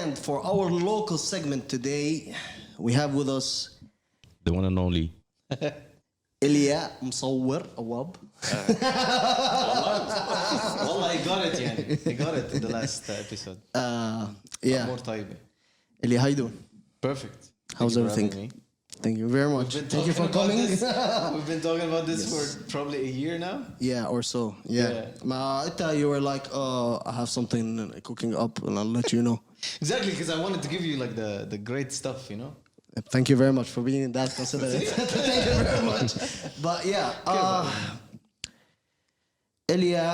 And for our local segment today, we have with us The one and only. Elia Mssawir Awab. والله I got it يعني. I got it in the last episode. Yeah. More طيبة. Elia, how you doing? Perfect. How's Thank you for everything? having me. Thank you very much. We've been Thank you for talking coming. about this- We've been talking about this for probably a year now. Yeah, or so. Yeah. You were like, I have something cooking up and I'll let you know. Exactly, because I wanted to give you like the great stuff, you know. Thank you very much for being that considerate. Thank you very much. But yeah, Elia,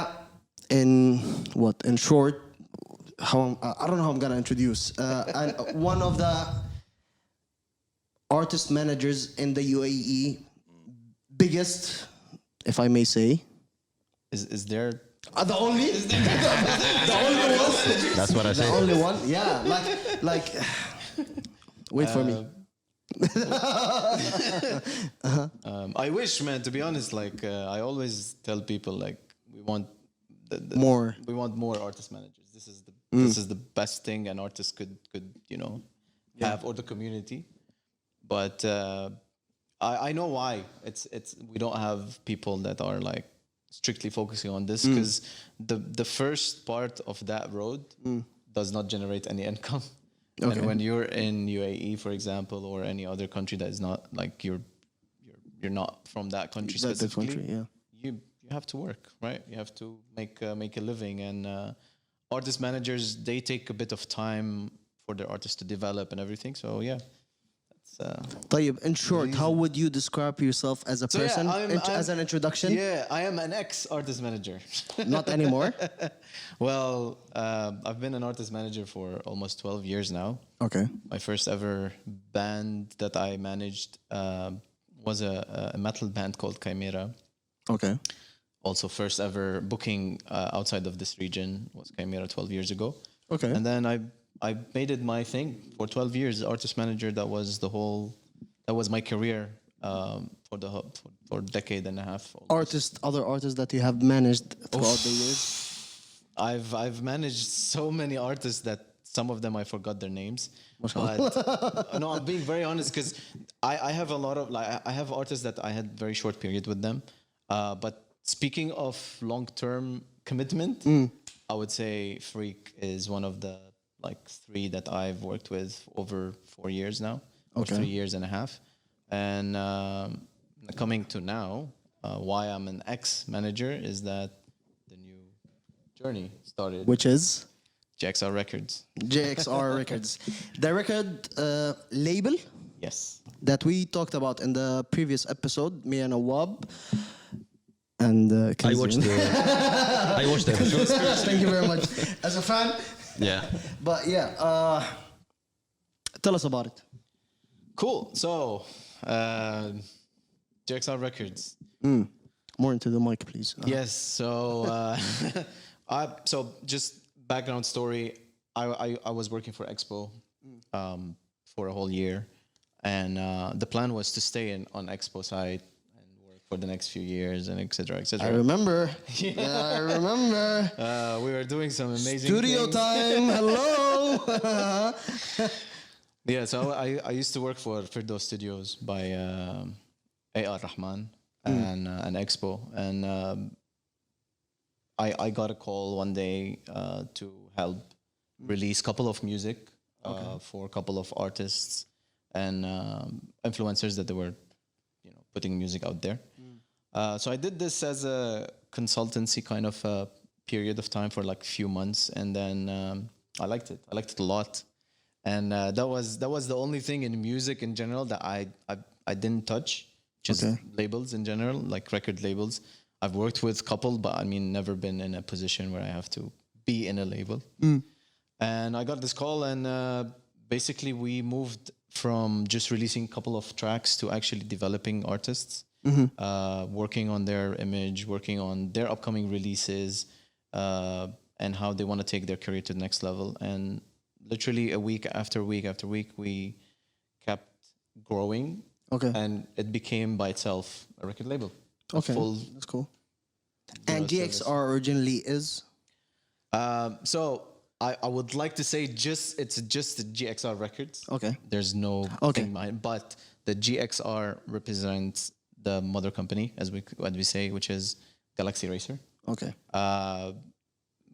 in short, I don't know how I'm gonna introduce. And one of the artist managers in the UAE, biggest, if I may say. Is there? The only? The only one? That's what I The say. only one? Yeah, like. Wait for me. I wish, man. To be honest, like I always tell people, like we want More. We want more artist managers. This is the best thing an artist could have, or the community. But I know why it's we don't have people that are like strictly focusing on this, because the first part of that road does not generate any income. Okay. And when you're in UAE, for example, or any other country that is not like you're not from that country specifically, you have to work, right? You have to make a living, and artist managers, they take a bit of time for their artists to develop and everything. So yeah. طيب, in short, how would you describe yourself as a person, as an introduction? Yeah, I am an ex-artist manager. Not anymore? Well, I've been an artist manager for almost 12 years now. Okay. My first ever band that I managed was a metal band called Chimera. Okay. Also, first ever booking outside of this region was Chimera 12 years ago. Okay. And then I made it my thing for 12 years. Artist manager, that was my career for a decade and a half. Other artists that you have managed throughout the years? I've managed so many artists that some of them I forgot their names. But no, I'm being very honest, because I have a lot of I have artists that I had very short period with them. But speaking of long-term commitment, I would say Freak is one of the three that I've worked with over 4 years now, or 3 years and a half. And coming to now, why I'm an ex-manager is that the new journey started. Which is? JXR Records. JXR Records. The record label? Yes. That we talked about in the previous episode, me and Awab. And I watched the episode. Thank you very much. As a fan. Yeah. But yeah, tell us about it. Cool. So, JXR Records. More into the mic, please. Yes. So, so just background story. I was working for Expo for a whole year, and the plan was to stay on Expo side and work for the next few years, and etc. etc. I remember. Yeah, I remember. We were doing some amazing studio things. time. Hello. Yeah. So I used to work for Firdaus Studios by A.R. Rahman and Expo, and I got a call one day to help release a couple of music for a couple of artists and influencers that they were, putting music out there. So I did this as a consultancy kind of period of time for like a few months, and then I liked it. I liked it a lot, and that was the only thing in music in general that I didn't touch, just labels in general, like record labels. I've worked with a couple, but never been in a position where I have to be in a label. And I got this call, and basically we moved from just releasing a couple of tracks to actually developing artists, working on their image, working on their upcoming releases, and how they want to take their career to the next level. And literally a week after week after week, we kept growing. Okay. And it became by itself a record label. Okay, that's cool. And GXR originally is? So I would like to say it's just the GXR Records. Okay. There's no Okay. thing behind, but the GXR represents the mother company, as we say, which is Galaxy Racer. Okay.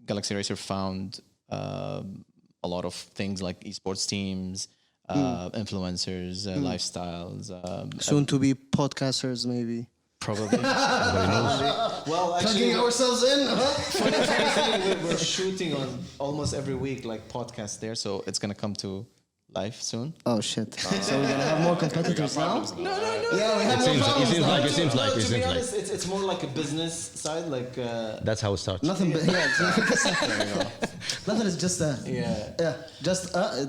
Galaxy Racer found a lot of things like esports teams, influencers, lifestyles. Soon to be podcasters, maybe. Probably. Well, actually, Plugging ourselves in. funny we're shooting on almost every week, like podcasts there, so it's gonna come to life soon. Oh shit! So we're gonna have more competitors now. No. Yeah, we have more problems. It seems like. To be honest, it's more like a business side, like. That's how it starts. Nothing, but yeah. Nothing is just Yeah. Just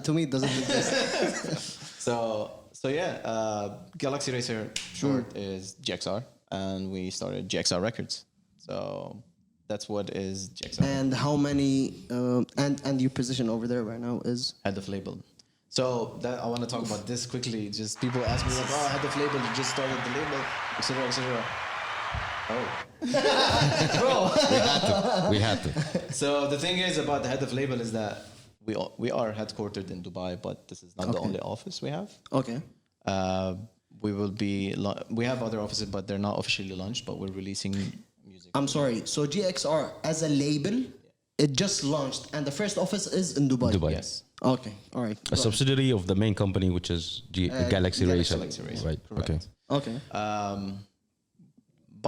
to me it doesn't exist. So yeah, Galaxy Racer short is GXR, and we started GXR Records. So that's what is GXR. And how many? And your position over there right now is Head of label. So that I want to talk about this quickly. Just people ask me like, "Oh, head of label, you just started the label, etc., etc." Oh, We had to. so the thing is about the head of label is that we are headquartered in Dubai, but this is not the only office we have. okay. We will be. We have other offices, but they're not officially launched. But we're releasing music. I'm sorry. So GXR as a label, it just launched, and the first office is in Dubai. Dubai. Yes. Okay. All right. A subsidiary of the main company, which is Galaxy Racer. Galaxy Racer, Right. correct. Okay. Okay.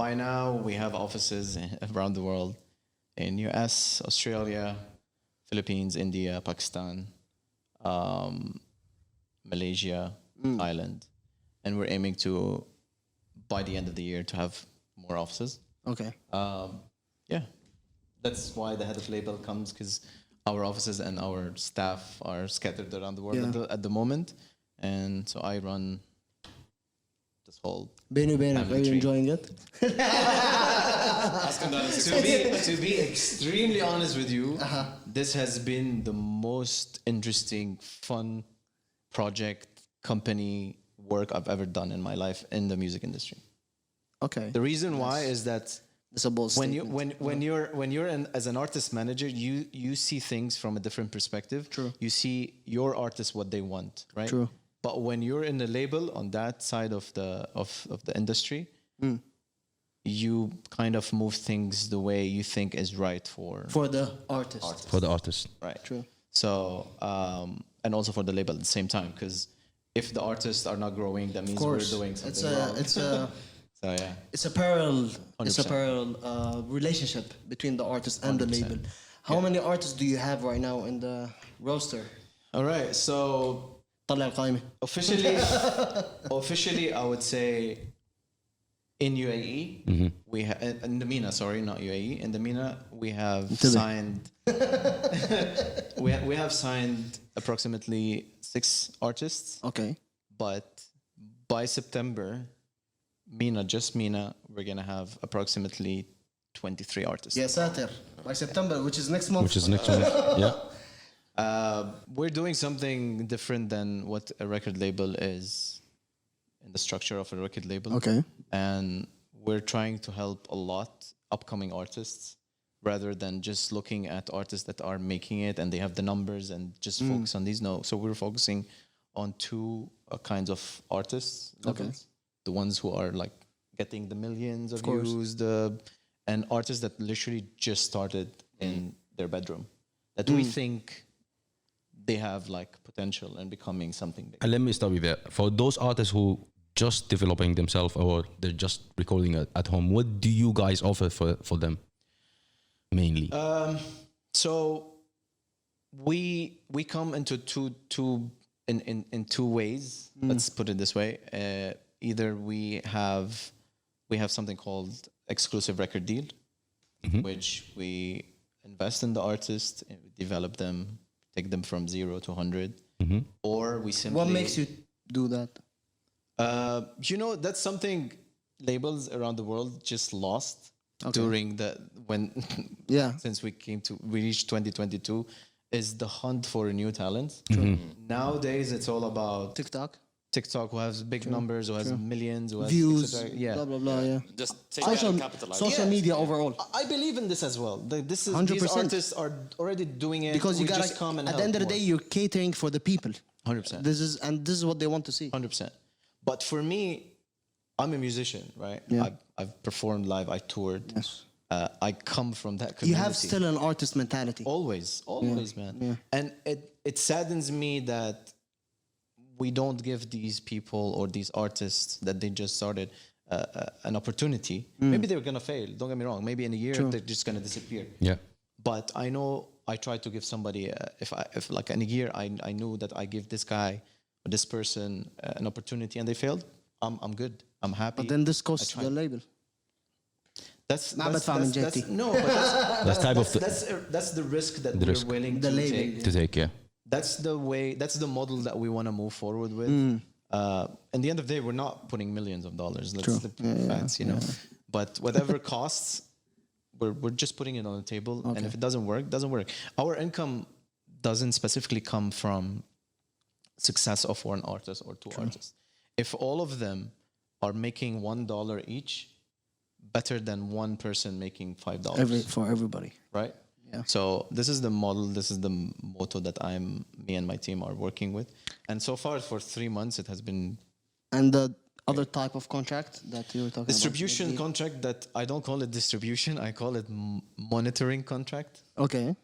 By now, we have offices around the world in US, Australia, Philippines, India, Pakistan, Malaysia, Thailand, and we're aiming to, by the end of the year, to have more offices. Okay. Yeah, that's why the head of label comes, because our offices and our staff are scattered around the world at the moment, and so I run this whole. Benu, are Family you tree. enjoying it? To be extremely honest with you, this has been the most interesting, fun project, company work I've ever done in my life in the music industry. Okay. The reason why is that It's a bold when statement. when you're as an artist manager, you see things from a different perspective. True. You see your artists what they want, right? True. But when you're in the label on that side of the industry, you kind of move things the way you think is right for the artist. For the artist. right. True. So and also for the label at the same time, because if the artists are not growing, that means Of course. we're doing something wrong. So yeah. It's a parallel. It's a 100%. parallel relationship between the artist and the 100%. label. How many artists do you have right now in the roster? All right. So طلع القائمة. officially, I would say in UAE, we have in the MENA. Sorry, not UAE. In the MENA, we have signed. we have signed approximately 6 artists, Okay. but by September, MENA, just MENA, we're gonna have approximately 23 artists. يا ساتر. By September, which is next month. Which is next month. Yeah. We're doing something different than what a record label is in the structure of a record label. Okay. And we're trying to help a lot upcoming artists rather than just looking at artists that are making it and they have the numbers and just focus on these. No. So we're focusing on 2 kinds of artists. Levels. The ones who are like getting the millions of views, and artists that literally just started in their bedroom that we think they have like potential and becoming something big. And let me start with that. For those artists who just developing themselves or they're just recording at home, what do you guys offer for them mainly? So we come into in 2 ways. Let's put it this way. Either we have something called exclusive record deal, which we invest in the artist, and we develop them, take them from 0 to 100, or we simply. What makes you do that? That's something labels around the world just lost during since we reached 2022, is the hunt for new talent. Nowadays, it's all about TikTok. TikTok, who has big numbers, who has millions, who has Views, et cetera. Yeah. blah blah blah. Yeah. Just take Social, and capitalize. social Yeah. media overall. I believe in this as well. These 100%. artists are already doing it. Because you We gotta, just come and at the end of the day, you're catering for the people. 100%. This is what they want to see. 100%. But for me, I'm a musician, right? Yeah. I've performed live. I toured. Yes. I come from that You community. have still an artist mentality. Always, man. Yeah. And it saddens me that we don't give these people or these artists that they just started an opportunity. Maybe they're gonna fail. Don't get me wrong. Maybe in a year they're just gonna disappear. Yeah. But I know I try to give somebody if like in a year I knew that I give this guy or this person an opportunity and they failed. I'm good. I'm happy. But then this goes to tried. the label. That's Not bad family, JT. no, but That's type of that's the risk that The we're risk. willing The to label, take. to take. Yeah. That's the way. That's the model that we want to move forward with. In the end of the day, we're not putting millions of dollars. Let's the facts, you know. But whatever costs, we're just putting it on the table. And if it doesn't work, it doesn't work. Our income doesn't specifically come from success of one artist or two artists. If all of them are making $1 each, better than one person making $5. For everybody. Right? Yeah. So this is the model, this is the motto that me and my team are working with. And so far for 3 months, it has been And the other type of contract that you were talking distribution about. contract that I don't call it distribution, I call it monitoring contract. Okay.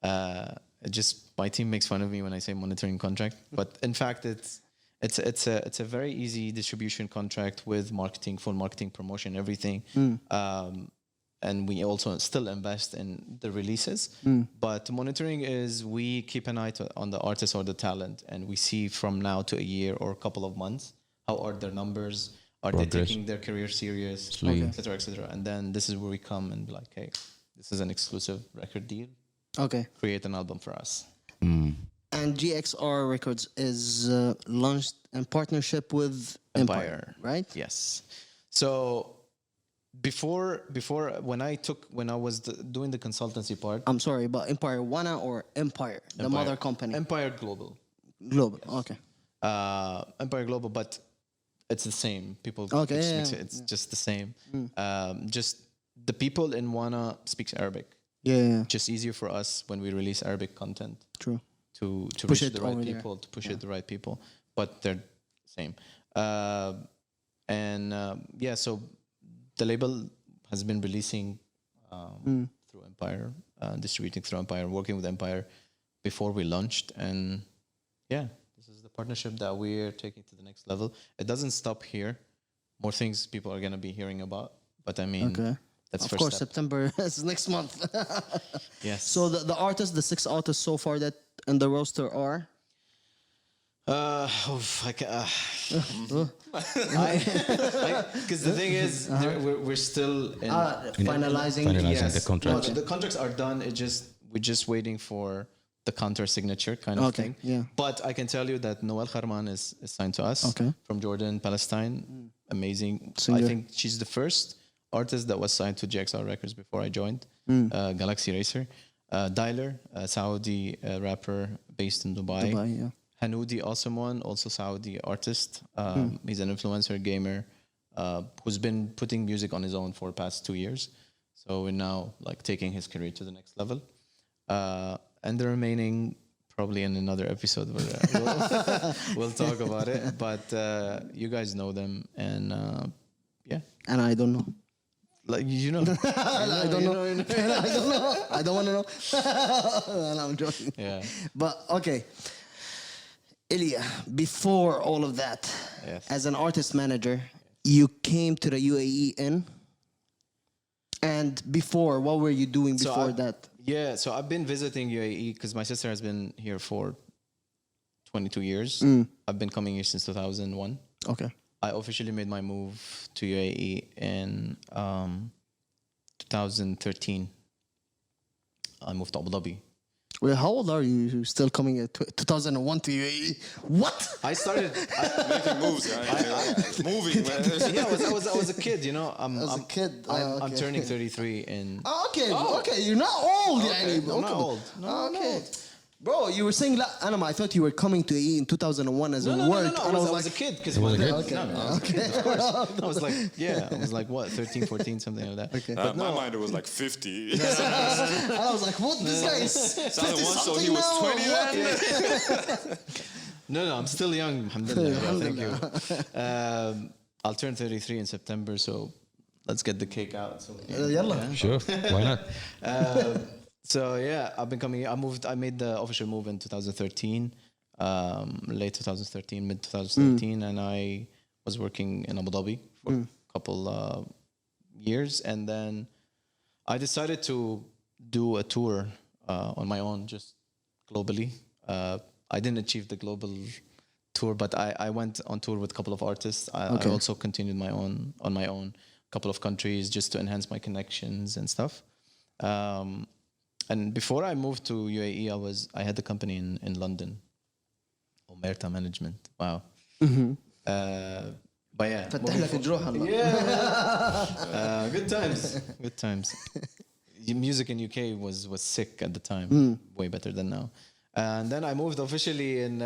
My team makes fun of me when I say monitoring contract, but in fact it's a very easy distribution contract with marketing, full marketing, promotion, everything. And we also still invest in the releases. But monitoring is we keep an eye on the artist or the talent, and we see from now to a year or a couple of months how are their numbers, are they Progress. taking their career serious, et cetera, et cetera. And then this is where we come and be like, hey, this is an exclusive record deal. Okay. Create an album for us. And GXR Records is launched in partnership with Empire, right? Yes. So before when I was doing the consultancy part, I'm sorry, but Empire Wana or Empire, the mother company? Empire Global. Global. Okay. Empire Global, but it's the same. People Okay, just yeah, mix it. It's just the same. Just the people in Wana speaks Arabic. Yeah. Just easier for us when we release Arabic content True. to Push reach it the right over there. people, to push it the right people. But they're same. So the label has been releasing through Empire, distributing through Empire, working with Empire before we launched. And yeah, this is the partnership that we're taking to the next level. It doesn't stop here. More things people are going to be hearing about. But I mean, that's Of first course, step. September is next month. Yes. So the artists, the 6 artists so far that in the roster are? Because the thing is, we're still in Finalizing. Finalizing the contract. No, the contracts are done. We're just waiting for the counter signature kind of thing. Yeah. But I can tell you that Noel Kharman is signed to us from Jordan, Palestine. Amazing. Singer. I think she's the first artist that was signed to GXR Records before I joined. Galaxy Racer. Dialer, a Saudi rapper based in Dubai. Yeah. Hanoudi Osman, also Saudi artist. He's an influencer, gamer, who's been putting music on his own for the past 2 years. So we're now like taking his career to the next level. And the remaining, probably in another episode, we'll talk about it. But you guys know them, and yeah. And I don't know. Like you know, I don't know. I don't know. I don't want to know. And I'm joking. Yeah. But okay. Elia, before all of that, Yes. as an artist manager, you came to the UAE in. And before, what were you doing before that? Yeah, so I've been visiting UAE because my sister has been here for 22 years. I've been coming here since 2001. Okay. I officially made my move to UAE in 2013. I moved to Abu Dhabi. Well, how old are you? You're still coming at 2001 to UAE? What? I started Making moves, right? Moving, man. yeah, I was a kid, you know. I'm a kid? I'm Okay. turning 33 in Okay, okay, you're not old, yani. I'm not old. No, I'm not Okay. old. Bro, you were saying لا أنا I thought you were coming to AE in 2001 as a No, work. I And was a kid. Because was a kid? Okay. Of course. I was like, I was like, what, 13, 14, something like that. Okay. But My no, mind it was like 50. And I was like, what? This guy is Sounded 50 once, so something he was now? 20 What? then? no, I'm still young. Alhamdulillah. Thank you. I'll turn 33 in September, so let's get the cake out. So we can- يلا. Sure, why not? So yeah, I've been coming. I made the official move in 2013, late 2013, mid 2013, and I was working in Abu Dhabi for a couple years, and then I decided to do a tour on my own, just globally. I didn't achieve the global tour, but I went on tour with a couple of artists. I also continued on my own, couple of countries just to enhance my connections and stuff. And before I moved to UAE, I had a company in London, Omerta Management. Wow. But yeah, فتح لك الجروح هلا. good times. Good times. Music in UK was sick at the time, way better than now. And then I moved officially in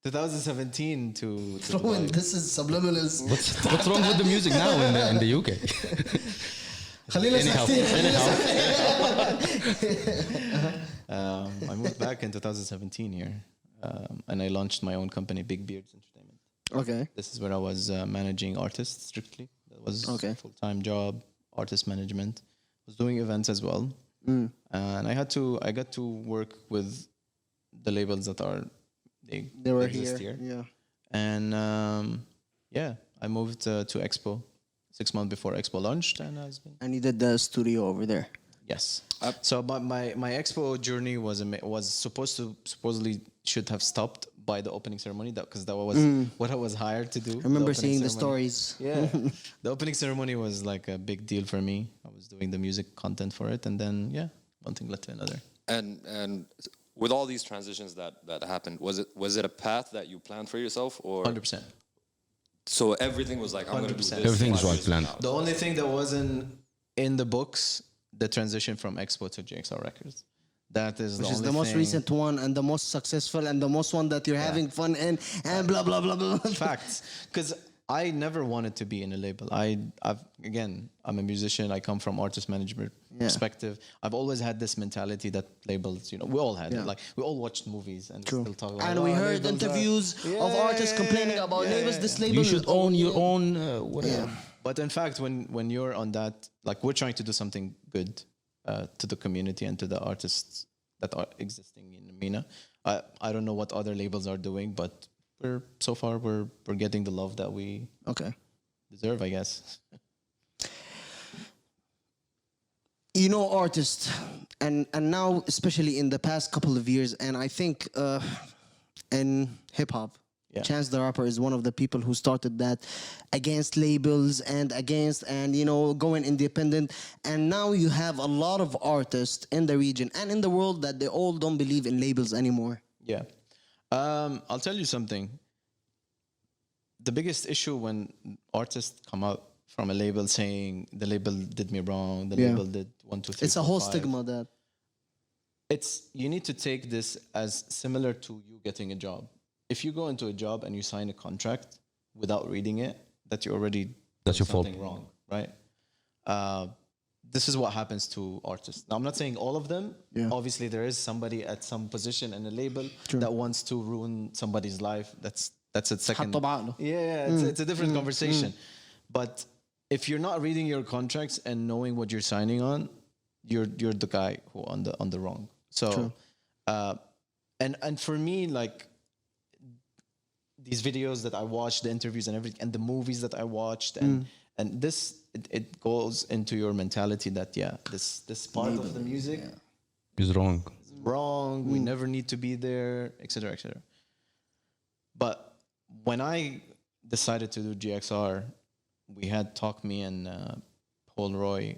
2017 to Dubai. This is subliminals. What's wrong with the music now in the UK? خلينا Anyhow, I moved back in 2017 here, and I launched my own company, Big Beards Entertainment. Okay. This is where I was managing artists strictly. That was a full-time job, artist management. I was doing events as well, and I got to work with the labels that They were exist here. Yeah. And I moved to Expo 6 months before Expo launched, and I was been. And you did the studio over there. Yes. So my Expo journey was supposedly should have stopped by the opening ceremony, because that was what I was hired to do. I remember the opening seeing the ceremony. stories. Yeah. The opening ceremony was like a big deal for me. I was doing the music content for it, and then one thing led to another. And with all these transitions that happened, was it a path that you planned for yourself, or 100%. so everything was like I'm going to do 100%. this? Everything is 5 right years from planned. now? The only thing that wasn't in the books, the transition from Expo to GXR Records. That is Which the is only the most thing. recent one and the most successful and the most one that you're having fun in and blah blah blah blah. Facts. Because I never wanted to be in a label. I'm a musician. I come from artist management perspective. I've always had this mentality that labels, we all had it. Like we all watched movies and True. still talk about And we heard labels interviews of artists complaining about labels. This label. You should own your own whatever. But in fact, when you're on that, like we're trying to do something good to the community and to the artists that are existing in MENA. I don't know what other labels are doing, but we're getting the love that we deserve, I guess. Artists, and now especially in the past couple of years, and I think in hip hop. Chance the Rapper is one of the people who started that against labels and going independent. And now you have a lot of artists in the region and in the world that they all don't believe in labels anymore. Yeah. I'll tell you something. The biggest issue when artists come out from a label saying the label did me wrong, the label did 1, 2, 3. It's a whole stigma that. You need to take this as similar to you getting a job. If you go into a job and you sign a contract without reading it, that's your fault. Something wrong, right? This is what happens to artists. Now, I'm not saying all of them. Yeah. Obviously, there is somebody at some position in a label that wants to ruin somebody's life. That's a second. It's a different conversation. But if you're not reading your contracts and knowing what you're signing on, you're the guy who on the wrong. So, and for me, like. These videos that I watched, the interviews and everything, and the movies that I watched, and this it goes into your mentality that this part of the music is wrong. We never need to be there, etc., etc. But when I decided to do GXR, we had me and Paul Roy,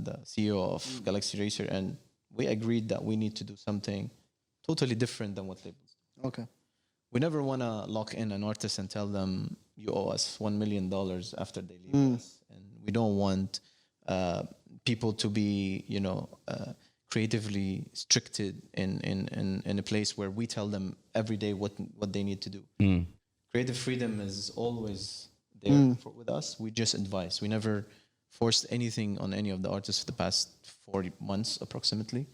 the CEO of Galaxy Racer, and we agreed that we need to do something totally different than what labels do. Okay. We never want to lock in an artist and tell them you owe us $1 million after they leave us. And we don't want people to be, creatively stricted in a place where we tell them every day what they need to do. Creative freedom is always there with us. We just advise. We never forced anything on any of the artists for the past 40 months approximately.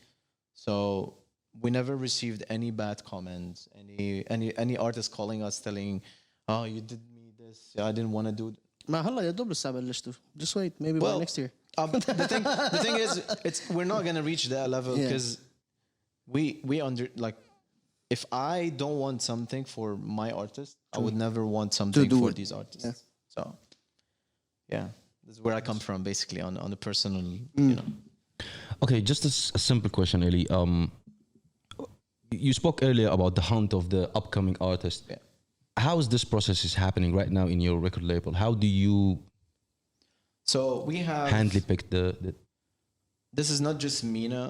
So we never received any bad comments, any artist calling us telling, oh, you did me this, I didn't want to do. ما هلا يا دوب لسه بلشتوا. Just wait, maybe by next year. The thing is, we're not gonna reach that level because if I don't want something for my artist, I would never want something for these artists. Yeah. So, yeah, this is where I come from, basically on a personal, Okay, just a simple question, Eli. You spoke earlier about the hunt of the upcoming artist. Yeah. How is this process is happening right now in your record label? How do you So we have handily pick the This is not just MENA.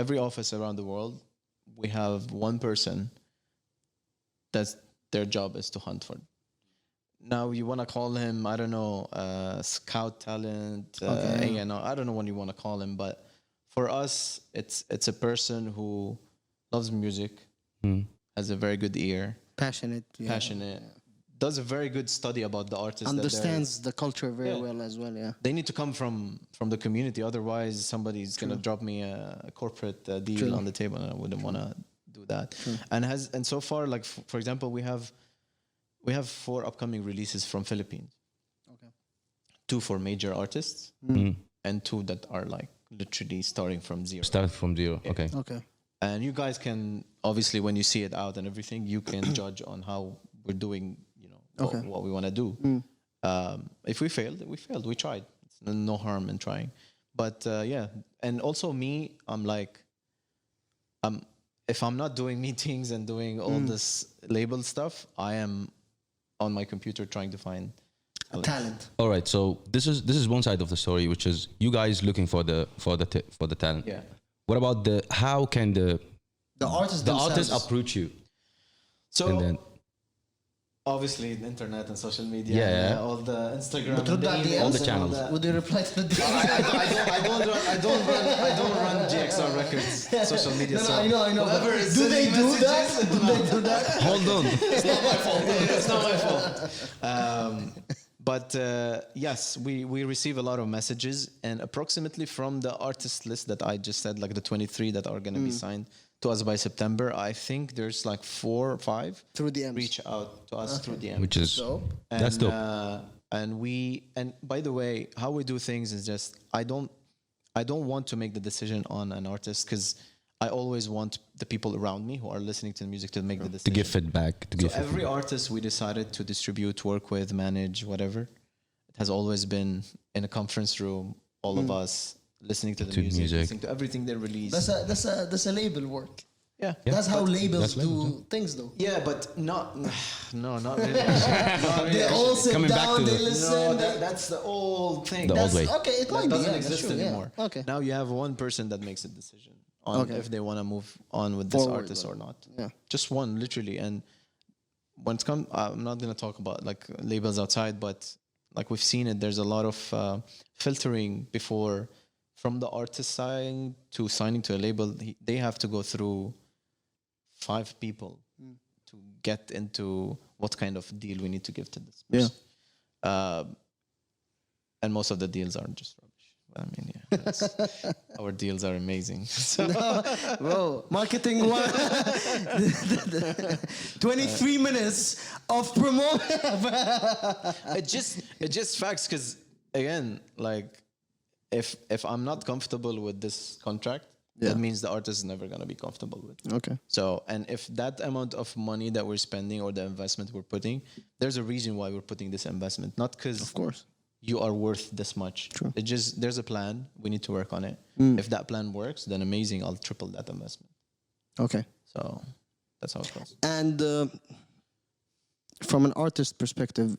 Every office around the world, we have one person that's their job is to hunt for. Now you want to call him, I don't know, scout talent, A&R, I don't know what you want to call him, but for us, it's a person who loves music, has a very good ear, Passionate. does a very good study about the artist, Understands the culture very well as well. Yeah. they need to come from the community. Otherwise, somebody's going to drop me a corporate deal on the table, and I wouldn't want to do that. And so far, like for example, we have 4 upcoming releases from Philippines. Okay. 2 for major artists, and 2 that are like literally starting from zero. start from zero? Okay. Okay. And you guys can obviously, when you see it out and everything, you can judge on how we're doing. What we want to do. If we failed, we failed. We tried. It's no harm in trying. But yeah, and also me, I'm like, if I'm not doing meetings and doing all this label stuff, I am on my computer trying to find Talent. All right. So this is one side of the story, which is you guys looking for the talent. Yeah. What about how can the artist artist approach you? So And then obviously the internet and social media, Yeah. all the Instagram, But through and the that emails all the and channels. that. Would they reply to the I don't run GXR Records social media. So I know. whoever But is do they sending do that? messages- Do they do that? hold on. It's not my fault. But yes, we receive a lot of messages, and approximately from the artist list that I just said, like the 23 that are going to be signed to us by September, I think there's like 4 or 5 Through DMs. reach out to us through DM. Which is Dope. that's dope. And by the way, how we do things is just I don't want to make the decision on an artist because I always want the people around me who are listening to the music to make the To decision. give feedback. So every artist we decided to distribute, work with, manage, whatever, it has always been in a conference room, all of us listening to the music, listening to everything they release. That's a label work. Yeah. That's how labels that's do labels, things, though. Yeah, but not really. Not They all sit Coming back down, to they the- listen. that's the old thing. The old That's- way. Okay, it that might be. doesn't Yeah, exist that's true, yeah. anymore. Okay. Now you have one person that makes a decision on Okay. if they want to move on with this Forward, artist or not. Yeah. Just one, literally. And when it's come, I'm not going to talk about like labels outside, but like we've seen it, there's a lot of filtering before from the artist side to signing to a label. They have to go through 5 people to get into what kind of deal we need to give to this person. And most of the deals are just rubbish. I mean, our deals are amazing. So, Bro, marketing one. 23 minutes of promotion. it just facts because again, like if I'm not comfortable with this contract, that means the artist is never gonna be comfortable with. Okay. So, and if that amount of money that we're spending or the investment we're putting, there's a reason why we're putting this investment, not because Of course. you are worth this much. True. It just there's a plan. We need to work on it. If that plan works, then amazing. I'll triple that investment. Okay. So that's how it goes. And from an artist perspective,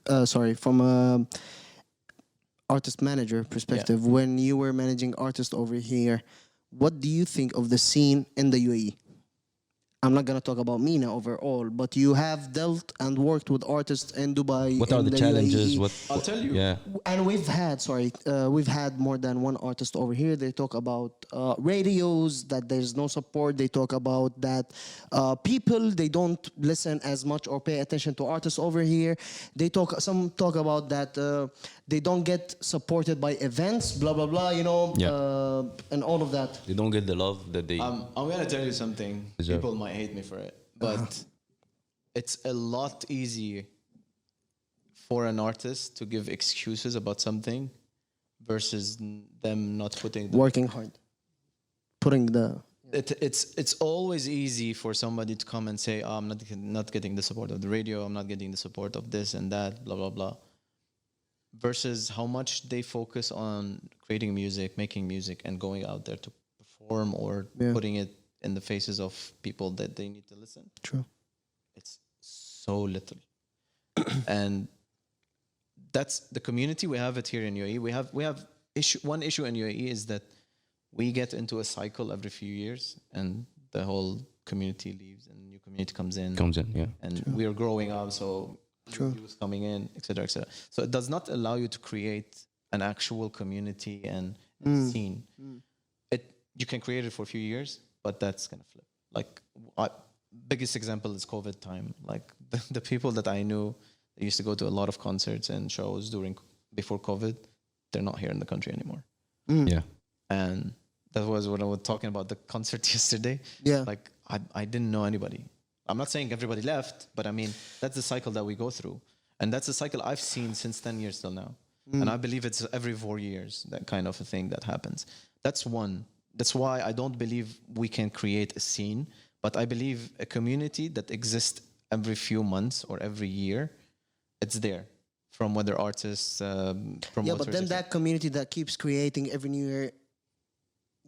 from a artist manager perspective, when you were managing artists over here, what do you think of the scene in the UAE? I'm not gonna talk about MENA overall, but you have dealt and worked with artists in Dubai. What are in the challenges? UAE. I'll tell you. Yeah. And we've had more than one artist over here. They talk about radios, that there's no support. They talk about that people, they don't listen as much or pay attention to artists over here. Some talk about that they don't get supported by events, blah blah blah, and all of that. They don't get the love that they. I'm gonna tell you something. Deserve. People might hate me for it, but it's a lot easier for an artist to give excuses about something versus them not putting. Working hard, putting the. It's always easy for somebody to come and say, oh, I'm not getting the support of the radio. I'm not getting the support of this and that. Blah blah blah. Versus how much they focus on creating music, making music, and going out there to perform or putting it in the faces of people that they need to listen. True. It's so little. And that's the community. We have it here in UAE. We have one issue in UAE is that we get into a cycle every few years and the whole community leaves and a new community comes in. Yeah. And we are growing up, so youth coming in, etc., etc. So it does not allow you to create an actual community and scene. You can create it for a few years, but that's gonna flip. Like, biggest example is COVID time. Like the people that I knew, they used to go to a lot of concerts and shows before COVID. They're not here in the country anymore. Yeah. And that was what I was talking about the concert yesterday. Yeah. Like I didn't know anybody. I'm not saying everybody left, but I mean, that's the cycle that we go through. And that's the cycle I've seen since 10 years till now. And I believe it's every 4 years, that kind of a thing that happens. That's one. That's why I don't believe we can create a scene, but I believe a community that exists every few months or every year, it's there. From whether artists, promoters. Yeah, but then that community that keeps creating every new year,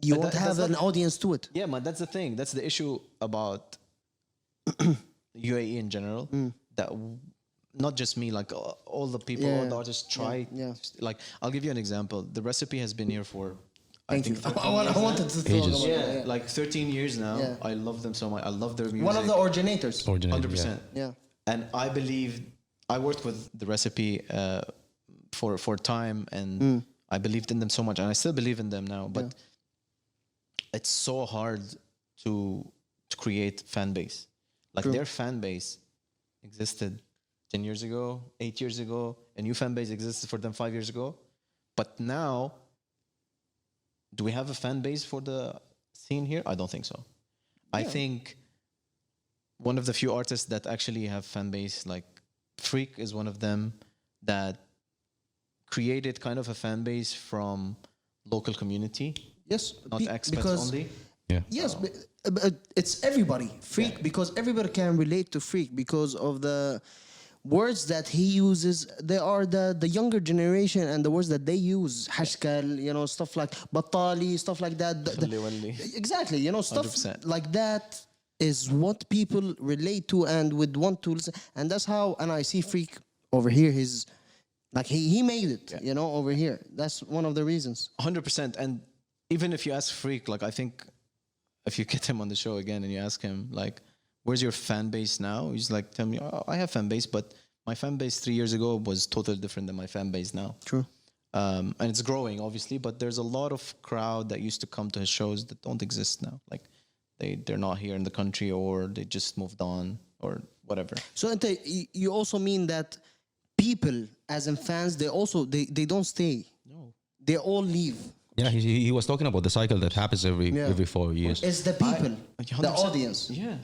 you won't have an audience to it. Yeah, man, that's the thing. That's the issue about UAE in general. That not just me, like all the people, all the artists try. Yeah. Like, I'll give you an example. The Recipe has been here for, Thank you. 13 I wanted to talk about yeah, that. like 13 years now. Yeah. I love them so much. I love their music. One of the originators. 100%. Yeah. And I believe I worked with the Recipe for time, and I believed in them so much, and I still believe in them now. But it's so hard to create fan base. Like their fan base existed 10 years ago, 8 years ago. A new fan base existed for them 5 years ago. But now, do we have a fan base for the scene here? I don't think so. I think one of the few artists that actually have fan base, like Freak is one of them, that created kind of a fan base from local community, Yes. not expats only. Yeah. Yes, but it's everybody. Freak, because everybody can relate to Freak because of the words that he uses. They are the younger generation, and the words that they use, hashkal, stuff like batali, stuff like that. Exactly, stuff 100%. like that is what people relate to and would want to listen. And that's how, and I see Freak over here, he's like, he made it, over here. That's one of the reasons. 100%. And even if you ask Freak, like, I think if you get him on the show again and you ask him, like, where's your fan base now? He's like, tell me, oh, I have fan base, but my fan base 3 years ago was totally different than my fan base now. True. And it's growing, obviously, but there's a lot of crowd that used to come to his shows that don't exist now. Like, they're not here in the country, or they just moved on, or whatever. So Ante, you also mean that people, as in fans, they don't stay. No. They all leave. Yeah, he was talking about the cycle that happens every 4 years. It's the people, the 100%. audience. Yeah.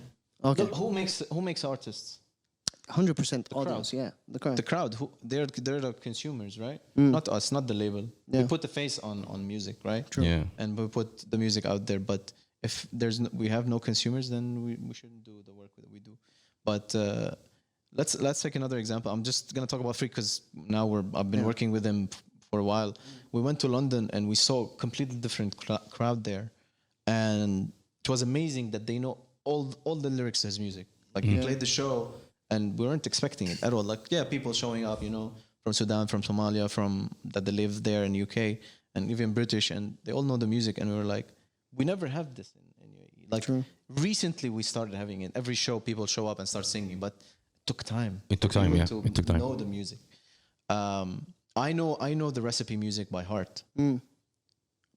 Okay. Look, who makes artists? 100% audience, crowd. yeah. The crowd. The crowd. They're the consumers, right? Not us, not the label. Yeah. We put the face on music, right? True. Yeah. And we put the music out there. But if we have no consumers, then we shouldn't do the work that we do. But let's take another example. I'm just gonna talk about Freak because now I've been working with him for a while. We went to London and we saw a completely different crowd there, and it was amazing that they know all the lyrics to his music. Like he played the show, and we weren't expecting it at all. Like people showing up, from Sudan, from Somalia, from that they live there in UK, and even British, and they all know the music. And we were like, we never have this in UAE. Like Recently, we started having it. Every show, people show up and start singing, but it took time. It took time, yeah. To It took time. know the music. I know the recipe music by heart.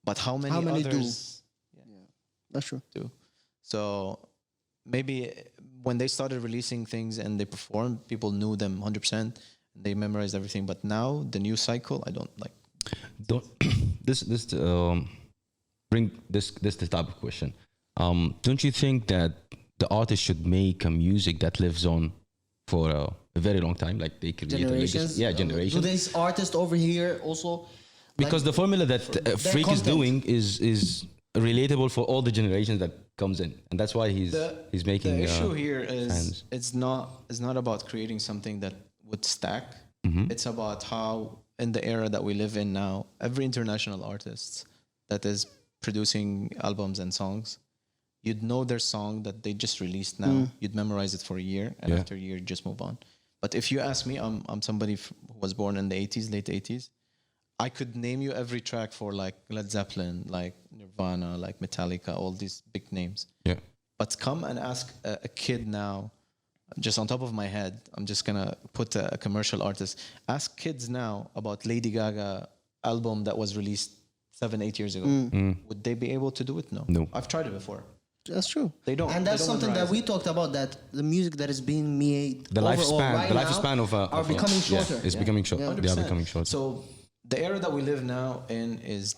But how many others That's true. do? So maybe when they started releasing things and they performed, people knew them 100%. They memorized everything. But now the new cycle, I don't like. Don't bring this type of question. Don't you think that the artist should make a music that lives on for a very long time, like they create Generations. a legacy? Yeah, generations. Do these artists over here also? Because the formula that Freak is content. doing is relatable for all the generations that comes in, and that's why he's making. The issue here is fans. it's not about creating something that would stack. It's about how in the era that we live in now, every international artist that is producing albums and songs, you'd know their song that they just released now. You'd memorize it for a year, and after a year, you just move on. But if you ask me, I'm somebody who was born in the 80s, late 80s. I could name you every track for like Led Zeppelin, like Nirvana, like Metallica, all these big names. Yeah. But come and ask a kid now, just on top of my head, I'm just gonna put a commercial artist. Ask kids now about Lady Gaga album that was released 7-8 years ago. Would they be able to do it? No. No. I've tried it before. That's true. They don't. And that's they don't something that memorize we it. talked about. That the music that is being made, The overall lifespan, right the now lifespan of are becoming shorter. Yeah, it's becoming short. They are 100%. becoming short. So the era that we live now in is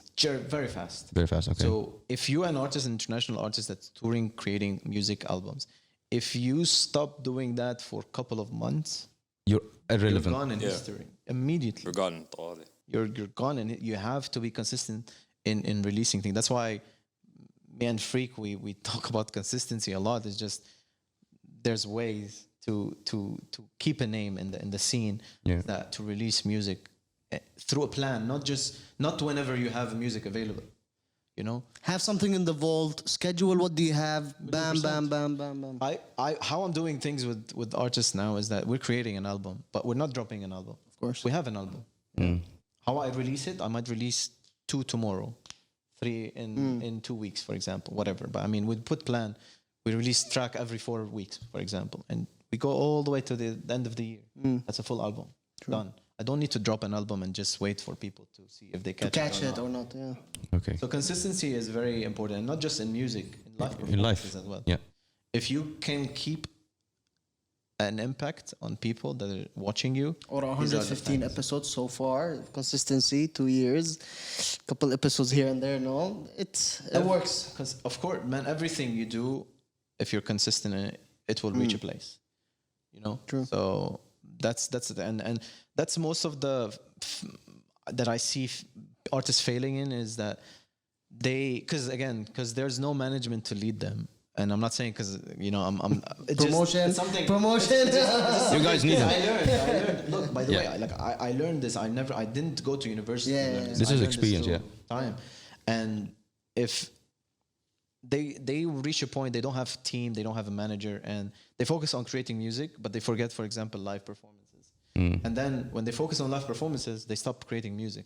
very fast. Very fast. Okay. So if you're an artist, an international artist that's touring, creating music albums, if you stop doing that for a couple of months, you're you're irrelevant. gone in history immediately. Forgotten طوالي. You're gone, and you have to be consistent in releasing things. That's why me and Freak we talk about consistency a lot. It's just there's ways to keep a name in the scene, that to release music through a plan, not whenever you have music available. You know, Have something in the vault. Schedule. What do you have? Bam, 100%. bam, bam, bam, bam. how I'm doing things with artists now is that we're creating an album, but we're not dropping an album. Of course. we have an album. How I release it, I might release 2 tomorrow, 3 in 2 weeks, for example, whatever. But I mean, we put plan. We release track every 4 weeks, for example, and we go all the way to the end of the year. That's a full album. Done. I don't need to drop an album and just wait for people to see if they catch it or not. Yeah. Okay. So consistency is very important, and not just in music, in life In life performances as well. Yeah. If you can keep an impact on people that are watching you, Or these are the 115 things. episodes so far. Consistency, 2 years, couple episodes here and there. No, it works. Because of course, man, everything you do, if you're consistent in it, it will reach a place. You know. True. So that's it, and that's most of the that I see artists failing in is that because there's no management to lead them. And I'm not saying because I'm Promotion. it's something Promotion. You guys need I them. learned. Look, by the way, Yeah. I learned this. I didn't go to university. to Yeah, learn yeah. This This I is learned experience, through time. And if they reach a point, they don't have team, they don't have a manager, and they focus on creating music, but they forget, for example, live performances. And then when they focus on live performances, they stop creating music.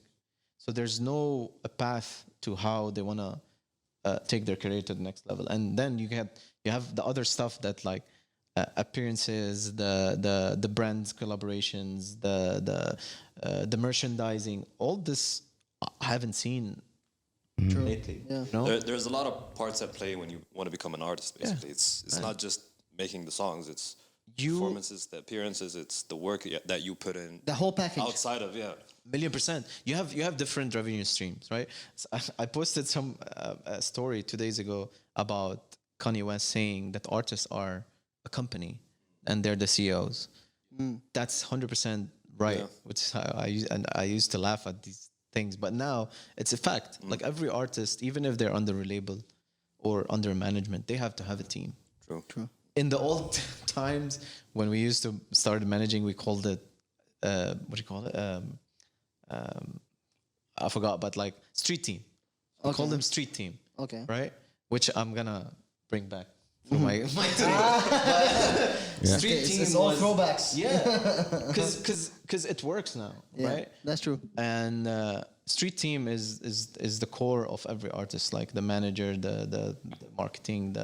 So there's no a path to how they want to take their career to the next level. And then you have the other stuff that like appearances, the brand collaborations, the merchandising. All this I haven't seen lately. Yeah. You know? There's a lot of parts at play when you want to become an artist. Basically, it's not just making the songs. It's performances, the appearances. It's the work that you put in. The whole package. Outside of $1,000,000%. You have different revenue streams, right? So I posted some a story 2 days ago about Kanye West saying that artists are a company and they're the CEOs. That's 100% right. Yeah. Which is how I used to laugh at these things, but now it's a fact. Like every artist, even if they're under a label or under management, they have to have a team. True. In the old times when we used to start managing, we called it what do you call it? I forgot, but like street team. We call them street team. Okay. Right? Which I'm gonna bring back for my team. Street team It's all was- throwbacks. Yeah, because it works now, Yeah, right? that's true. And street team is the core of every artist, like the manager, the marketing,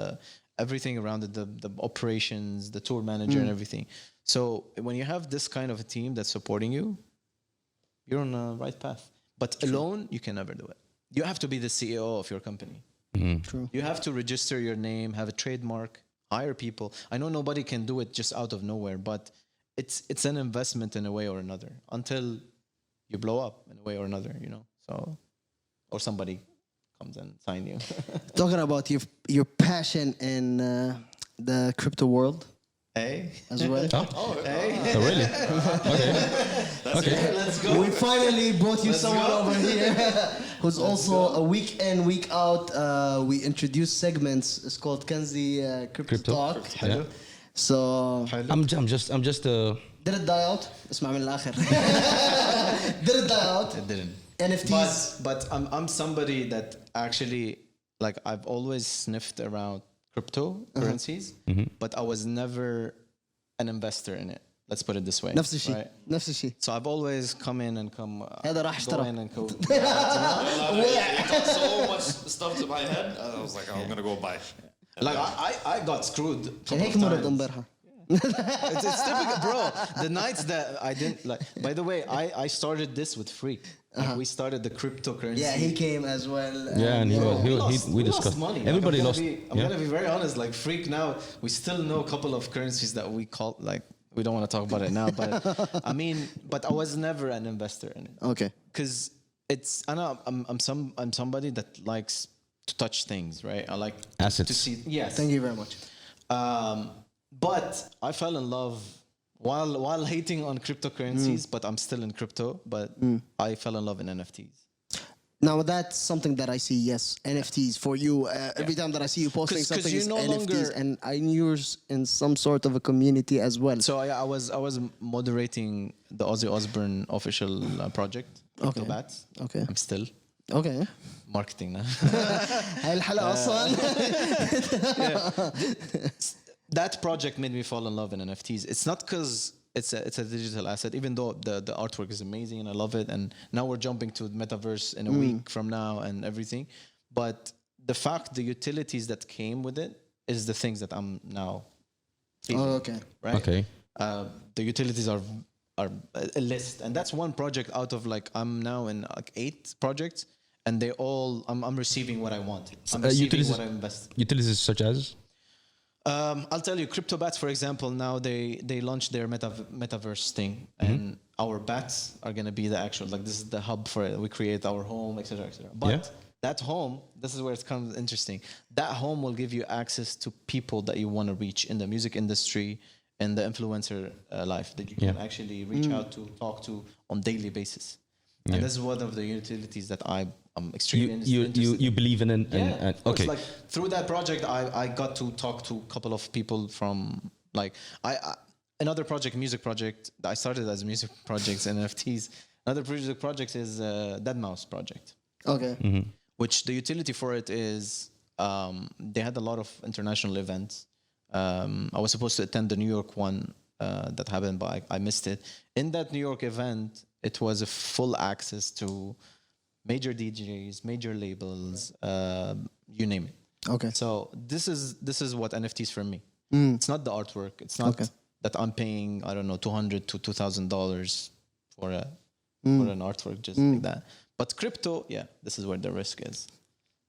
everything around it, the operations, the tour manager, and everything. So when you have this kind of a team that's supporting you, you're on the right path. But alone, you can never do it. You have to be the CEO of your company. True. You have to register your name, have a trademark, hire people. I know nobody can do it just out of nowhere, but it's an investment in a way or another until you blow up in a way or another, you know. So, or somebody comes and sign you. Talking about your passion in the crypto world Hey, as well. hey, Oh, really? Okay. let's go. We finally brought you Let's someone go. over here who's also a week in, week out. We introduced segments. It's called Kanzi Crypto Talk. Yeah. So I'm just did it die out? اسمع من الآخر. Did it die out? It didn't. NFTs. But I'm somebody that actually, like, I've always sniffed around cryptocurrencies, but I was never an investor in it. Let's put it this way. نفس الشيء. right? نفس الشيء. So I've always come in and come هذا راح go اشترى. in and go. You got so much stuff to my head. I was like, I'm gonna go buy. Like I got screwed. عشان couple هيك of مرض times. امبارحة. It's typical, bro. The nights that I didn't like. By the way, I started this with Freak. Like, we started the cryptocurrency. Yeah, he came as well. yeah, and we We discussed. lost money. Everybody I'm lost. I'm gonna be very honest. Like Freak now, we still know a couple of currencies that we call like. We don't want to talk about it now, but I mean, but I was never an investor in it Okay. because it's. I know I'm somebody that likes to touch things, right? I like Assets. to see. Yes. Thank you very much. But I fell in love while hating on cryptocurrencies, but I'm still in crypto. But I fell in love in NFTs. Now that's something that I see. Yes, NFTs for you. Every time that I see you posting 'Cause something, you is no NFTs, longer- and I knew you're in some sort of a community as well. So I was moderating the Ozzy Osbourne official project. Okay. Bats. Okay. I'm still Okay. marketing now. هاي الحلقة أصلا. That project made me fall in love in NFTs. It's not because it's a digital asset, even though the artwork is amazing and I love it. And now we're jumping to the metaverse in a week from now and everything. But the fact, the utilities that came with it is the things that I'm now feeling, Oh, okay. right? Okay. The utilities are a list, and that's one project out of like I'm now in like 8 projects, and they all I'm receiving what I want. I'm receiving utilities- what I invest. Utilities such as I'll tell you, crypto bats, for example, now they launched their metaverse thing, and our bats are gonna be the actual, like, this is the hub for it. We create our home, etc., etc. But that home, this is where it comes interesting. That home will give you access to people that you want to reach in the music industry and the influencer life that you can actually reach out to, talk to on daily basis. And this is one of the utilities that I'm extremely interested in. you believe in and Of course, okay. like through that project, I got to talk to a couple of people from like another project, music project that I started as music projects and NFTs. Another music project is Dead Mouse project, Okay. which the utility for it is they had a lot of international events. I was supposed to attend the New York one that happened, but I missed it. In that New York event, it was a full access to major DJs, major labels, you name it. Okay. So this is what NFTs for me. It's not the artwork. It's not that I'm paying, I don't know, $200 to $2,000 for an artwork just like that. But crypto, this is where the risk is.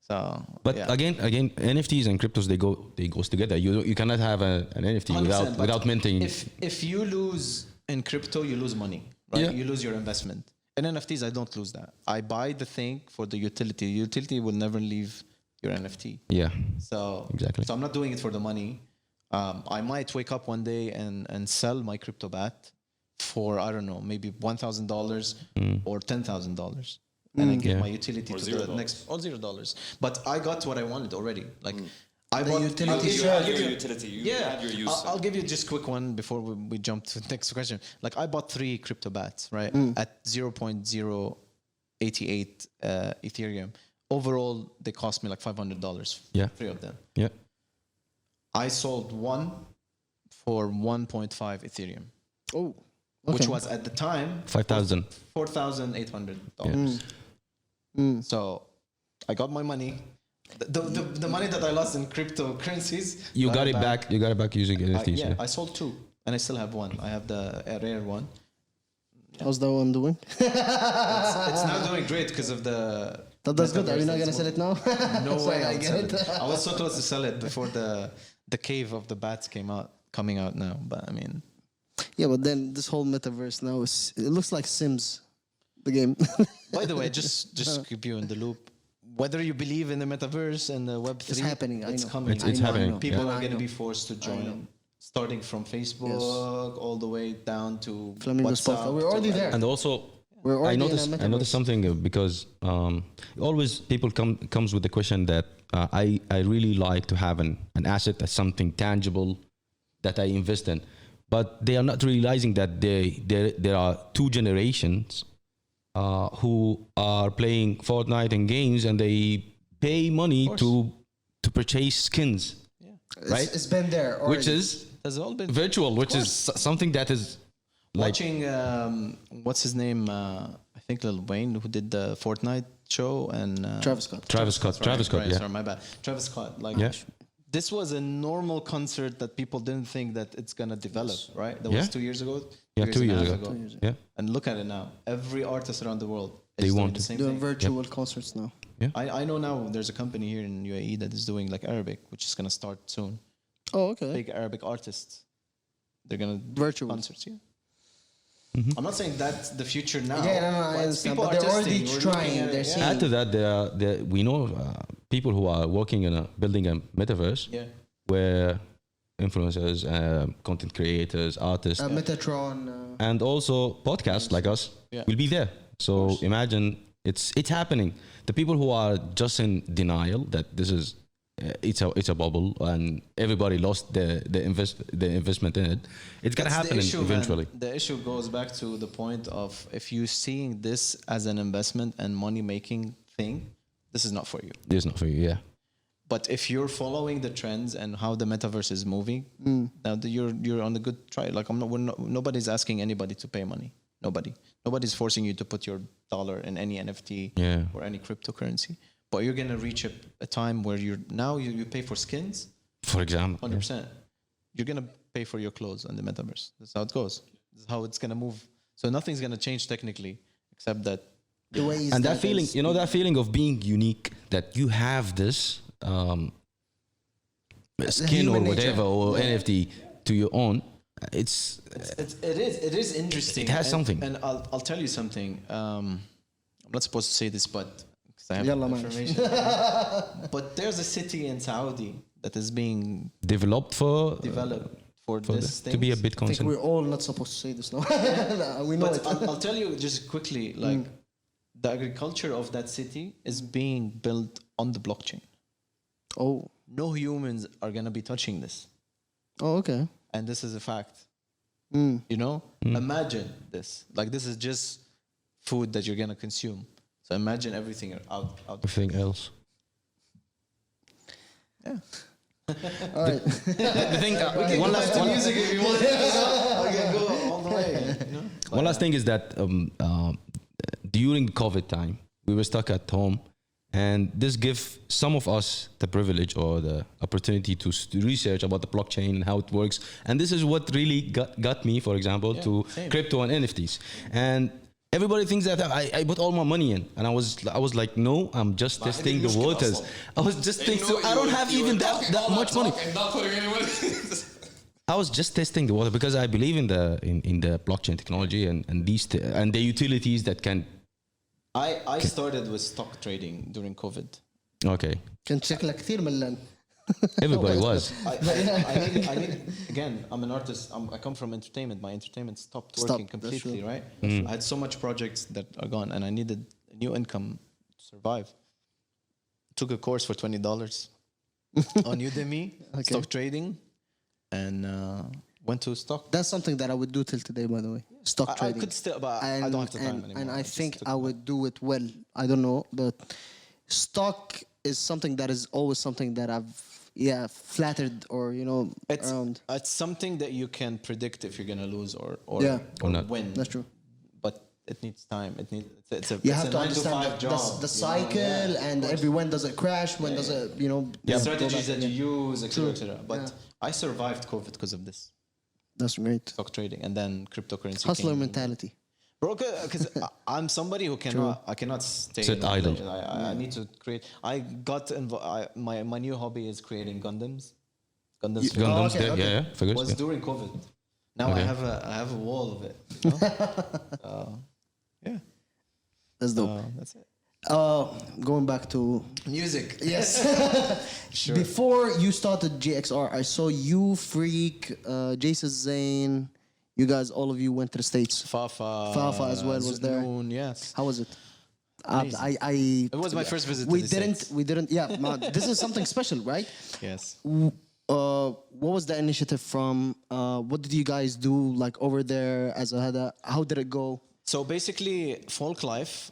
So, But again, NFTs and cryptos they goes together. You cannot have an NFT 100%, without minting. If you lose in crypto, you lose money, right? Yeah. You lose your investment. In NFTs, I don't lose that. I buy the thing for the utility. The utility will never leave your NFT. Yeah. So Exactly. So I'm not doing it for the money. I might wake up one day and sell my crypto bat for, I don't know, maybe $1,000 or $10,000. And I give my utility Or to $0. the next, or $0. But I got what I wanted already. Like I The bought utility You had your utility. You had your use. I'll give you just a quick one before we jump to the next question. Like I bought 3 crypto bats, right, at 0.088 Ethereum. Overall, they cost me like $500. Yeah. 3 of them. Yeah. I sold one for 1.5 Ethereum, Oh. which was at the time 5,000. $4,800. So I got my money. The money that I lost in cryptocurrencies. You got it back. You got it back using NFTs. Yeah, I sold 2, and I still have 1. I have a rare one. How's that one doing? It's now doing great because of the. That's good. Are you not metaverse gonna sell it now? No Sorry, way. I get it. I was so close to sell it before the cave of the bats coming out now. But I mean, Yeah, but then this whole metaverse now it looks like Sims, the game. by the way, just to keep you in the loop, whether you believe in the metaverse and the Web3, It's happening, I It's know. coming. It's happening. People yeah. are going to be forced to join, starting from Facebook all the way down to Flamingo Spot. WhatsApp. We're already there. And also, We're already I in a noticed metaverse. something because always people comes with the question that I really like to have an asset as something tangible that I invest in, but they are not realizing that there are 2 generations who are playing Fortnite and games, and they pay money to purchase skins, right? It's been there already. Which is Has all been virtual, which is something that is like watching. What's his name? I think Lil Wayne, who did the Fortnite show, and Travis Scott. Travis Scott. Travis Scott, yeah. Sorry, my bad. Travis Scott. Like, Yeah. this was a normal concert that people didn't think that it's gonna develop, right? That Yeah. was 2 years ago. Yeah, 2 and a years half ago. Yeah. And look at it now. Every artist around the world They is doing want the to. same Doing thing. virtual concerts now. I know now there's a company here in UAE that is doing like Arabic, which is gonna start soon. Oh, okay. Big Arabic artists. They're gonna do Virtual. concerts, yeah. I'm not saying that's the future now. Yeah, no, I but understand, people but are they're already testing. We're looking trying, at it, they're yeah. seeing. Add to that, we know people who are working in building a metaverse Yeah. where influencers, content creators, artists, Metatron. and also podcasts like us Yeah. will be there. So imagine it's happening. The people who are just in denial that this is it's a bubble and everybody lost the investment in it. It's gonna That's happen the issue, man. eventually. The issue goes back to the point of if you're seeing this as an investment and money making thing, this is not for you. It's not for you, yeah. But if you're following the trends and how the metaverse is moving, now you're on the good track. Like nobody's asking anybody to pay money. Nobody's forcing you to put your dollar in any NFT Yeah. or any cryptocurrency. But you're gonna reach a time where you pay for skins, For example, 100%. You're gonna pay for your clothes on the metaverse. That's how it goes. This is how it's gonna move. So nothing's gonna change technically, except that. The ways and that feeling, is- you know, that feeling of being unique, that you have this skin or human whatever nature. or NFT to your own. It's It is interesting. It has something. And I'll tell you something. I'm not supposed to say this, but because I have Yalla, man. information. But there's a city in Saudi that is being developed for this thing. to be a bit I think concerned. we're all not supposed to say this now. We know But it. I'll tell you just quickly, like the agriculture of that city is being built on the blockchain. Oh. No humans are gonna be touching this, Oh, okay. and this is a fact. Mm. You know, imagine this. Like this is just food that you're gonna consume. So imagine everything out. Everything else. Yeah. All right. The thing, one last Music if you want. Okay, go all the way. You know? one last thing is that during COVID time, we were stuck at home, and this gave some of us the privilege or the opportunity to research about the blockchain and how it works. And this is what really got me, for example, to same. crypto and NFTs. And everybody thinks that I put all my money in, and I was like, no, I'm just testing the waters. I was just thinking, so I don't have even that much money. I was just testing the water because I believe in the blockchain technology and these and the utilities that can. I started with stock trading during COVID. Okay, كنت شكلك كثير ملان. everybody was. I need again. I'm an artist. I come from entertainment. My entertainment stopped Stopped, working that's completely. true. Right. I had so much projects that are gone, and I needed a new income to survive. Took a course for $20 on Udemy, stock trading, and went to stock. That's something that I would do till today, by the way. Stock I trading. could still, but I don't have the time anymore. And I just think took I it would do it well. I don't know, but stock is something that is always something that I've flattered or around. It's something that you can predict if you're gonna lose or Yeah. Or not. win. That's true. But it needs time. It's a You it's have a to 9 to understand 5 the job. cycle and every when does it crash, when does it, you know, The go strategies back that you again. use, etc., etc. But I survived COVID because of this That's great. stock trading, and then cryptocurrency. Hustler came. mentality. Bro, because I'm somebody who I cannot stay Sit in one idle. place. I need to create. I got my new hobby is creating Gundams. Gundams. figures. Gundams, okay, yeah, okay. yeah, figures. Was Yeah. during COVID. Now Okay. I have a wall of it. You know? Yeah. That's dope. That's it. Going back to Music. yes. Sure. Before you started GXR, I saw you, Freak, Jason Zane. You guys, all of you went to the States. Fafa as well was there. Znoon, yes. How was it? Amazing. I It was my first visit we to the didn't States. we didn't yeah man, this is something special, right? Yes. What was the initiative from? What did you guys do like over there as a header? How did it go? So basically, Folk Life,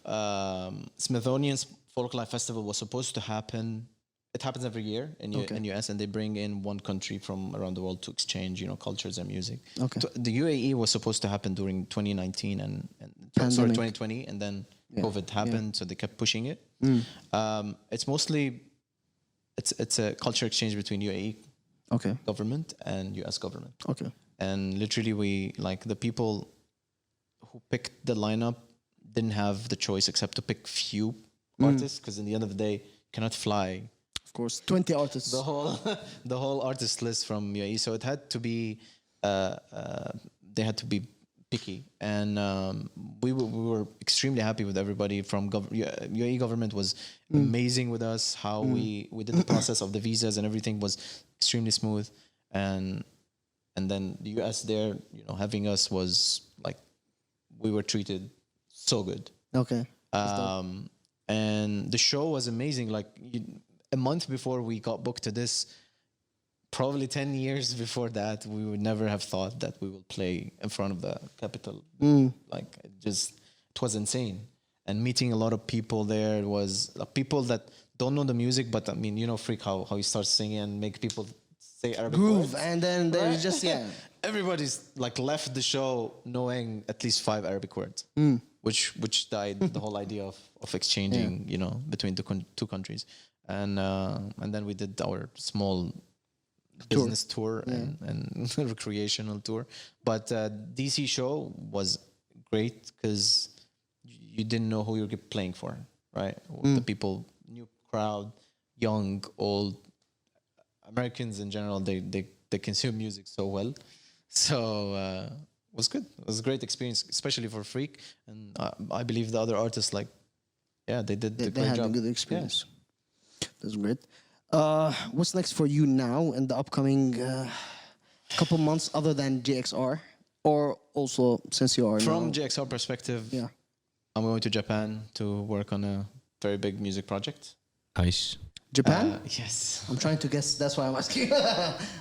Smithsonian's Folk Life Festival was supposed to happen. It happens every year in US, and they bring in one country from around the world to exchange, cultures and music. Okay. The UAE was supposed to happen during 2019 and Pandemic. 2020, and then COVID happened, so they kept pushing it. It's mostly it's a culture exchange between UAE Okay. government and US government. Okay. And literally we like the people who picked the lineup didn't have the choice except to pick few artists, because in the end of the day you cannot fly Of course. 20 artists. the whole artist list from UAE, so it had to be they had to be picky, and we were extremely happy with everybody from UAE government was amazing with us. How we did the process of the visas and everything was extremely smooth, and then the US there, having us was like we were treated so good. Okay. And the show was amazing. Like a month before we got booked to this, probably 10 years before that, we would never have thought that we will play in front of the Capitol. Like it was insane. And meeting a lot of people there was people that don't know the music, but I mean, Freak, how you start singing and make people say Arabic Groove, words. and then there's just Everybody's like left the show knowing at least 5 Arabic words, which died the whole idea of exchanging, between the two countries. And then we did our small business tour and recreational tour. But DC show was great because you didn't know who you're playing for, right? The people, new crowd, young, old, Americans in general, they consume music so well. So it was good. It was a great experience, especially for Freak. And I believe the other artists, they did a they great had job. a good experience. That's great. What's next for you now in the upcoming couple months, other than GXR, or also since you are From now, GXR perspective, yeah. I'm going to Japan to work on a very big music project. Nice. Japan? Yes. I'm trying to guess. That's why I'm asking.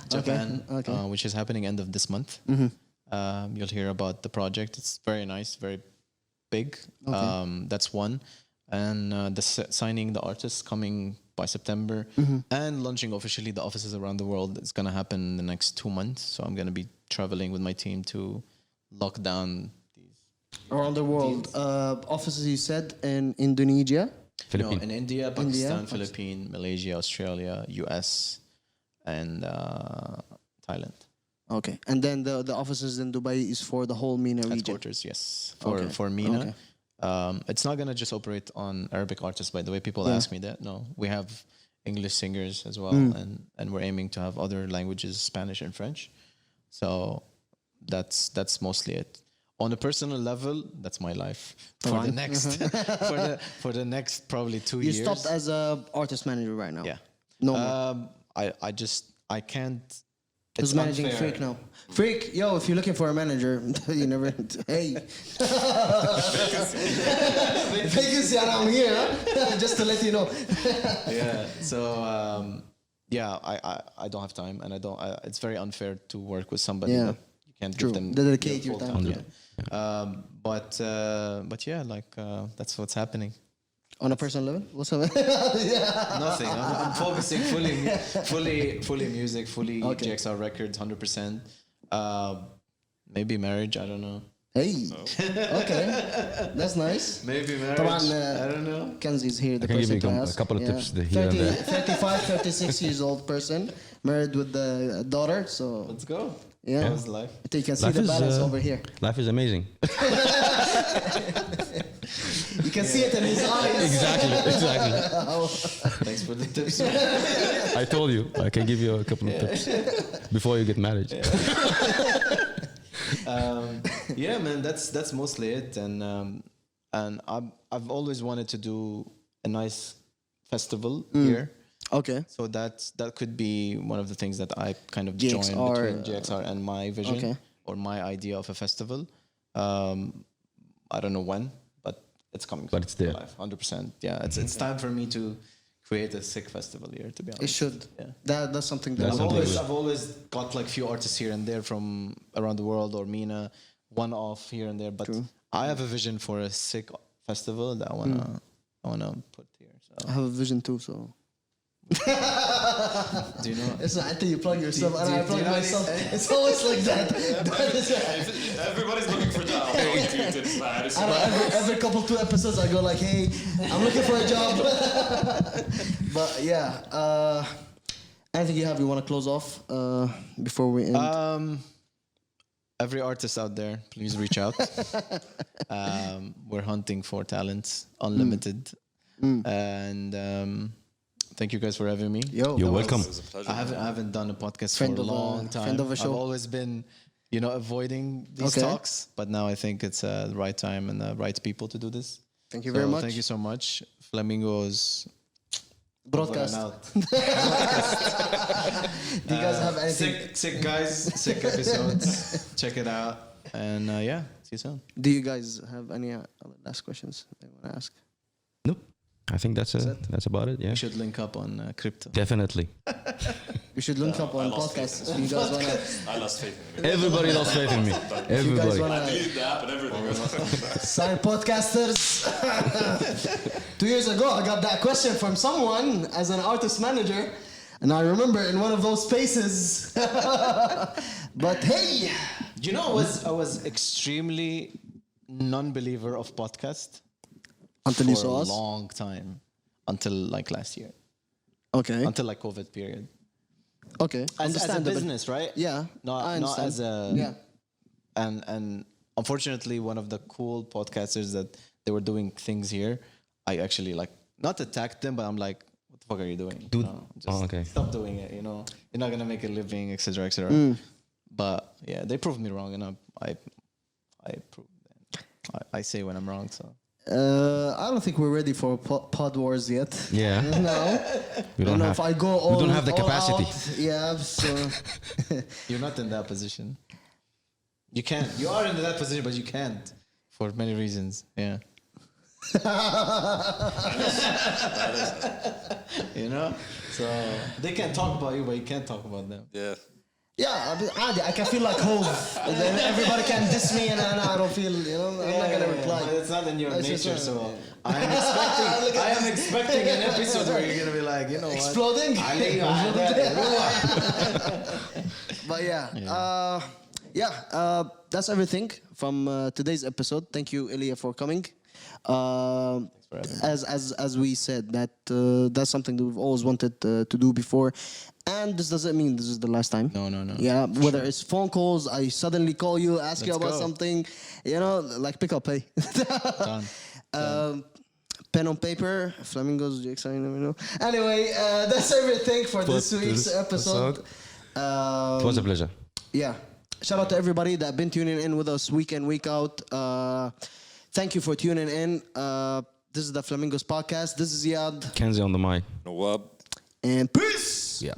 Japan, Okay. which is happening end of this month. You'll hear about the project. It's very nice, very big. That's one. And signing the artists coming by September and launching officially the offices around the world. It's going to happen in the next 2 months. So I'm going to be traveling with my team to lock down these. Around the world. Offices, you said, in Indonesia. Philippines. No, in India, Pakistan, Philippines, Malaysia, Australia, US, and Thailand. Okay. And then the offices in Dubai is for the whole MENA region. Headquarters, yes, for MENA. It's not gonna just operate on Arabic artists, by the way. People ask me that. No, we have English singers as well, and we're aiming to have other languages, Spanish and French. So that's mostly it. On a personal level, that's my life for the next for the next probably 2 years. You stopped as a artist manager right now. Yeah. No more. I can't. Who's managing unfair. Freak now? Freak, yo, if you're looking for a manager, you never. Hey. Vacancy, and I'm here, huh? Just to let you know. Yeah. So I don't have time, and I don't. it's very unfair to work with somebody that you can't True. give them Dedicate your full time. Yeah. But yeah, that's what's happening. On a personal level? What's up? Nothing. I'm focusing fully music, fully GXR records, 100%. Maybe marriage. I don't know. Hey, okay, that's nice. Maybe marriage. طبعا I don't know. Kenzie's here, the I can give person you to a ask. couple of tips here and 30, there. 35, 36 years old person, married with a daughter, so Let's go. yeah. How's life? You can see Life the is, balance over here. Life is amazing. You can see it in his eyes. Exactly. Thanks for the tips. I told you I can give you a couple of tips before you get married. Yeah, man, that's mostly it, and I've always wanted to do a nice festival here. Okay. So that could be one of the things that I kind of GXR, joined between GXR and my vision okay. or my idea of a festival. I don't know when, but it's coming. But it's there. 100%. Yeah, it's time for me to create a sick festival here. To be honest, It should. Yeah. That's something that That's something good. I've always got like few artists here and there from around the world, or Mina, one off here and there. But I have a vision for a sick festival that I wanna put here. So. I have a vision too, so. Do you know? It's not until you plug yourself and I do plug you know myself. It's always like that. Everybody's looking for jobs. Tips, man. I know, every couple 2 episodes I go like, hey, I'm looking for a job. But yeah, anything you want to close off before we end? Every artist out there, please reach out. We're hunting for talents, unlimited, and thank you guys for having me. You're welcome. It was a pleasure. I haven't done a podcast Friend for a of a- long time. friend of a show. I've always been, avoiding these Okay. talks, but now I think it's the right time and the right people to do this. Thank you So very much. Thank you so much, Flamingos. Broadcast. Over and out. Do you guys have anything? Sick guys, sick episodes. Check it out, and yeah, see you soon. Do you guys have any other last questions they want to ask? Nope. I think that's about it. Yeah. We should link up on crypto. Definitely. We should link up on I lost podcasts. faith Do you guys want to? I lost faith in it. Everybody lost faith in me. You guys Everybody. want I to deleted the app and everything. sign podcasters? 2 years ago, I got that question from someone as an artist manager, and I remember in one of those spaces. But hey, You know, I was extremely non-believer of podcast until you for saw a us. long time, until like last year, Okay. until like COVID period. Okay. As a Understandable. business, right? Yeah. Not I understand. as a and unfortunately one of the cool podcasters that they were doing things here, I actually like not attacked them, but I'm like, what the fuck are you doing? Dude. Just Okay. stop doing it. You're not gonna make a living, etc., etc. But yeah, they proved me wrong, and I proved them. I say when I'm wrong. So I don't think we're ready for pod wars yet. Yeah. No. We I don't know if I go all. we don't have the all capacity. out. Yeah. So. you're not in that position. You can't. You are in that position, but you can't for many reasons. Yeah. So they can talk about you, but you can't talk about them. Yeah. Yeah, I can feel like home. And then everybody can diss me, and I don't feel. I'm not gonna reply. But it's not in your That's just nature, not- so I am expecting an episode where you're gonna be like, you know what? Exploding. علي But that's everything from today's episode. Thank you, Elia, for coming. As we said, that's something that we've always wanted to do before, and this doesn't mean this is the last time. No. Yeah, whether it's phone calls, I suddenly call you, ask you Let's about go. something, like pick up, hey. Done. Pen on paper, flamingos, GXI, you never know. Anyway, that's everything for this week's episode. It was a pleasure. Yeah. Shout out to everybody that been tuning in with us week in, week out. Thank you for tuning in. This is the Flamingos podcast. This is Yad. Kenzie on the mic. Nawab. And peace. Yeah.